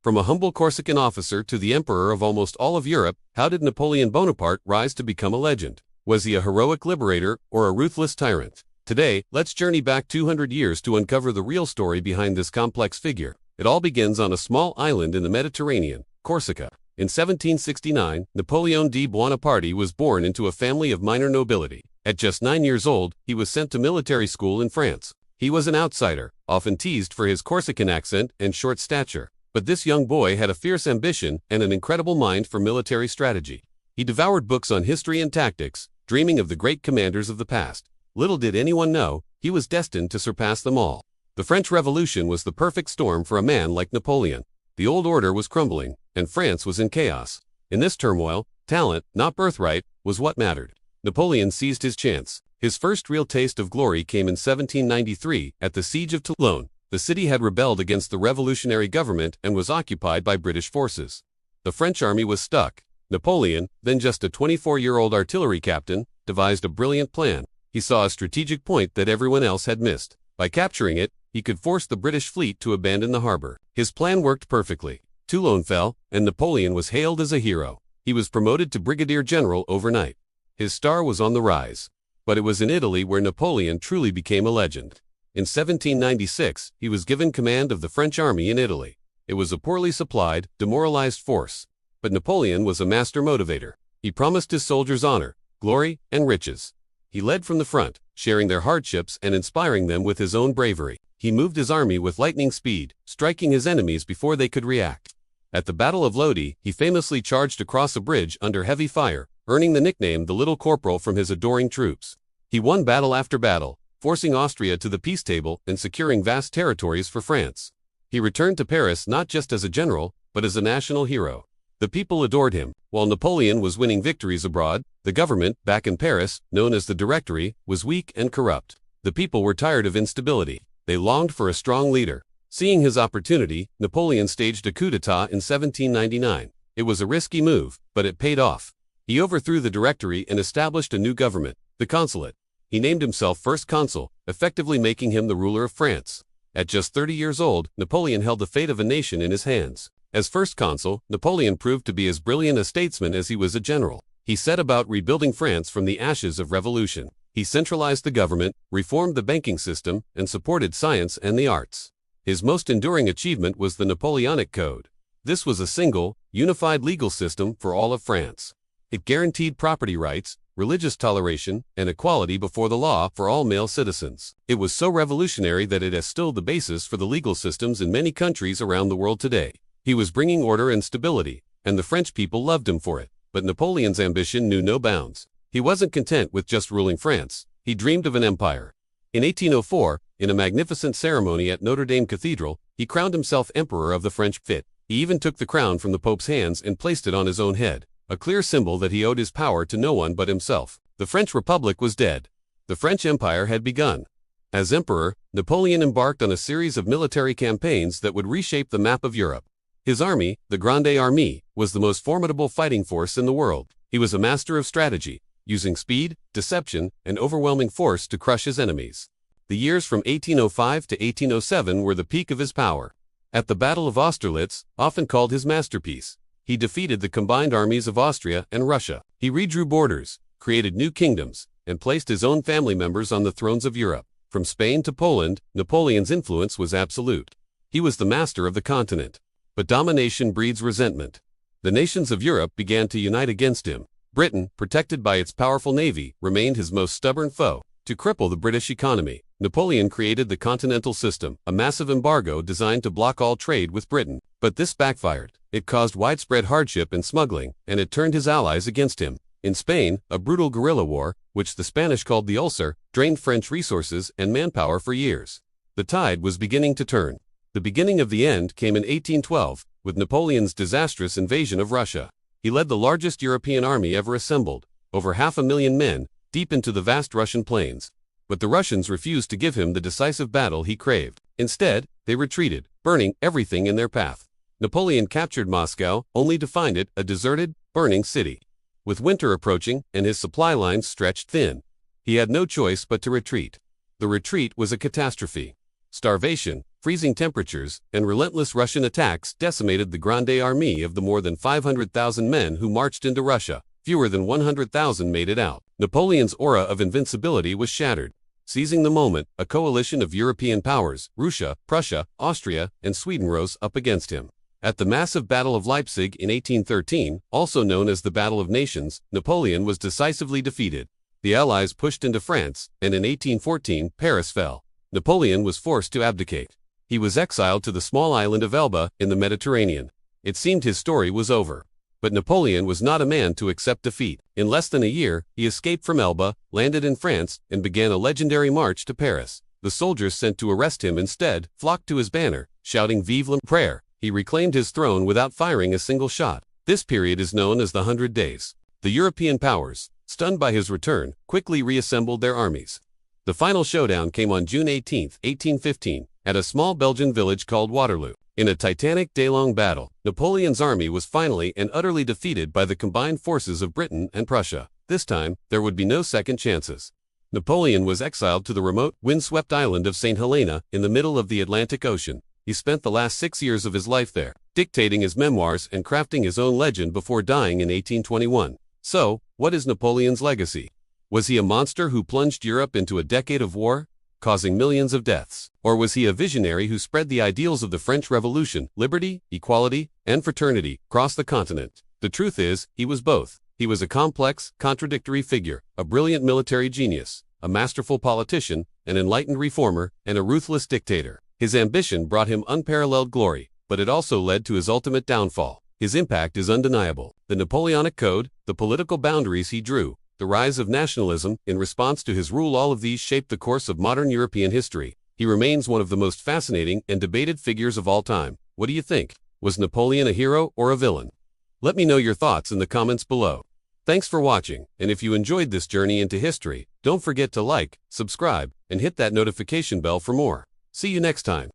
From a humble Corsican officer to the emperor of almost all of Europe, how did Napoleon Bonaparte rise to become a legend? Was he a heroic liberator or a ruthless tyrant? Today, let's journey back 200 years to uncover the real story behind this complex figure. It all begins on a small island in the Mediterranean, Corsica. In 1769, Napoleon Bonaparte was born into a family of minor nobility. At just 9 years old, he was sent to military school in France. He was an outsider, often teased for his Corsican accent and short stature. But this young boy had a fierce ambition and an incredible mind for military strategy. He devoured books on history and tactics, dreaming of the great commanders of the past. Little did anyone know, he was destined to surpass them all. The French Revolution was the perfect storm for a man like Napoleon. The old order was crumbling, and France was in chaos. In this turmoil, talent, not birthright, was what mattered. Napoleon seized his chance. His first real taste of glory came in 1793, at the Siege of Toulon. The city had rebelled against the revolutionary government and was occupied by British forces. The French army was stuck. Napoleon, then just a 24-year-old artillery captain, devised a brilliant plan. He saw a strategic point that everyone else had missed. By capturing it, he could force the British fleet to abandon the harbor. His plan worked perfectly. Toulon fell, and Napoleon was hailed as a hero. He was promoted to brigadier general overnight. His star was on the rise. But it was in Italy where Napoleon truly became a legend. In 1796, he was given command of the French army in Italy. It was a poorly supplied, demoralized force. But Napoleon was a master motivator. He promised his soldiers honor, glory, and riches. He led from the front, sharing their hardships and inspiring them with his own bravery. He moved his army with lightning speed, striking his enemies before they could react. At the Battle of Lodi, he famously charged across a bridge under heavy fire, earning the nickname the Little Corporal from his adoring troops. He won battle after battle, forcing Austria to the peace table and securing vast territories for France. He returned to Paris not just as a general, but as a national hero. The people adored him. While Napoleon was winning victories abroad, the government, back in Paris, known as the Directory, was weak and corrupt. The people were tired of instability. They longed for a strong leader. Seeing his opportunity, Napoleon staged a coup d'etat in 1799. It was a risky move, but it paid off. He overthrew the Directory and established a new government, the Consulate. He named himself First Consul, effectively making him the ruler of France. At just 30 years old, Napoleon held the fate of a nation in his hands. As First Consul, Napoleon proved to be as brilliant a statesman as he was a general. He set about rebuilding France from the ashes of revolution. He centralized the government, reformed the banking system, and supported science and the arts. His most enduring achievement was the Napoleonic Code. This was a single, unified legal system for all of France. It guaranteed property rights, religious toleration, and equality before the law for all male citizens. It was so revolutionary that it has still the basis for the legal systems in many countries around the world today. He was bringing order and stability, and the French people loved him for it. But Napoleon's ambition knew no bounds. He wasn't content with just ruling France. He dreamed of an empire. In 1804, in a magnificent ceremony at Notre Dame Cathedral, he crowned himself Emperor of the French Fit. He even took the crown from the Pope's hands and placed it on his own head, a clear symbol that he owed his power to no one but himself. The French Republic was dead. The French Empire had begun. As emperor, Napoleon embarked on a series of military campaigns that would reshape the map of Europe. His army, the Grande Armée, was the most formidable fighting force in the world. He was a master of strategy, using speed, deception, and overwhelming force to crush his enemies. The years from 1805 to 1807 were the peak of his power. At the Battle of Austerlitz, often called his masterpiece, he defeated the combined armies of Austria and Russia. He redrew borders, created new kingdoms, and placed his own family members on the thrones of Europe. From Spain to Poland, Napoleon's influence was absolute. He was the master of the continent. But domination breeds resentment. The nations of Europe began to unite against him. Britain, protected by its powerful navy, remained his most stubborn foe. To cripple the British economy, Napoleon created the Continental System, a massive embargo designed to block all trade with Britain. But this backfired. It caused widespread hardship and smuggling, and it turned his allies against him. In Spain, a brutal guerrilla war, which the Spanish called the Ulcer, drained French resources and manpower for years. The tide was beginning to turn. The beginning of the end came in 1812, with Napoleon's disastrous invasion of Russia. He led the largest European army ever assembled, over 500,000 men, deep into the vast Russian plains. But the Russians refused to give him the decisive battle he craved. Instead, they retreated, burning everything in their path. Napoleon captured Moscow, only to find it a deserted, burning city. With winter approaching and his supply lines stretched thin, he had no choice but to retreat. The retreat was a catastrophe. Starvation, freezing temperatures, and relentless Russian attacks decimated the Grande Armée of the more than 500,000 men who marched into Russia. Fewer than 100,000 made it out. Napoleon's aura of invincibility was shattered. Seizing the moment, a coalition of European powers, Russia, Prussia, Austria, and Sweden rose up against him. At the massive Battle of Leipzig in 1813, also known as the Battle of Nations, Napoleon was decisively defeated. The Allies pushed into France, and in 1814, Paris fell. Napoleon was forced to abdicate. He was exiled to the small island of Elba in the Mediterranean. It seemed his story was over. But Napoleon was not a man to accept defeat. In less than a year, he escaped from Elba, landed in France, and began a legendary march to Paris. The soldiers sent to arrest him instead flocked to his banner, shouting "Vive l'Empereur." He reclaimed his throne without firing a single shot. This period is known as the 100 Days. The European powers, stunned by his return, quickly reassembled their armies. The final showdown came on June 18, 1815, at a small Belgian village called Waterloo. In a titanic day-long battle, Napoleon's army was finally and utterly defeated by the combined forces of Britain and Prussia. This time, there would be no second chances. Napoleon was exiled to the remote, windswept island of St. Helena in the middle of the Atlantic Ocean. He spent the last 6 years of his life there, dictating his memoirs and crafting his own legend before dying in 1821. So, what is Napoleon's legacy? Was he a monster who plunged Europe into a decade of war, causing millions of deaths? Or was he a visionary who spread the ideals of the French Revolution, liberty, equality, and fraternity, across the continent? The truth is, he was both. He was a complex, contradictory figure, a brilliant military genius, a masterful politician, an enlightened reformer, and a ruthless dictator. His ambition brought him unparalleled glory, but it also led to his ultimate downfall. His impact is undeniable. The Napoleonic Code, the political boundaries he drew, the rise of nationalism in response to his rule, all of these shaped the course of modern European history. He remains one of the most fascinating and debated figures of all time. What do you think? Was Napoleon a hero or a villain? Let me know your thoughts in the comments below. Thanks for watching, and if you enjoyed this journey into history, don't forget to like, subscribe, and hit that notification bell for more. See you next time.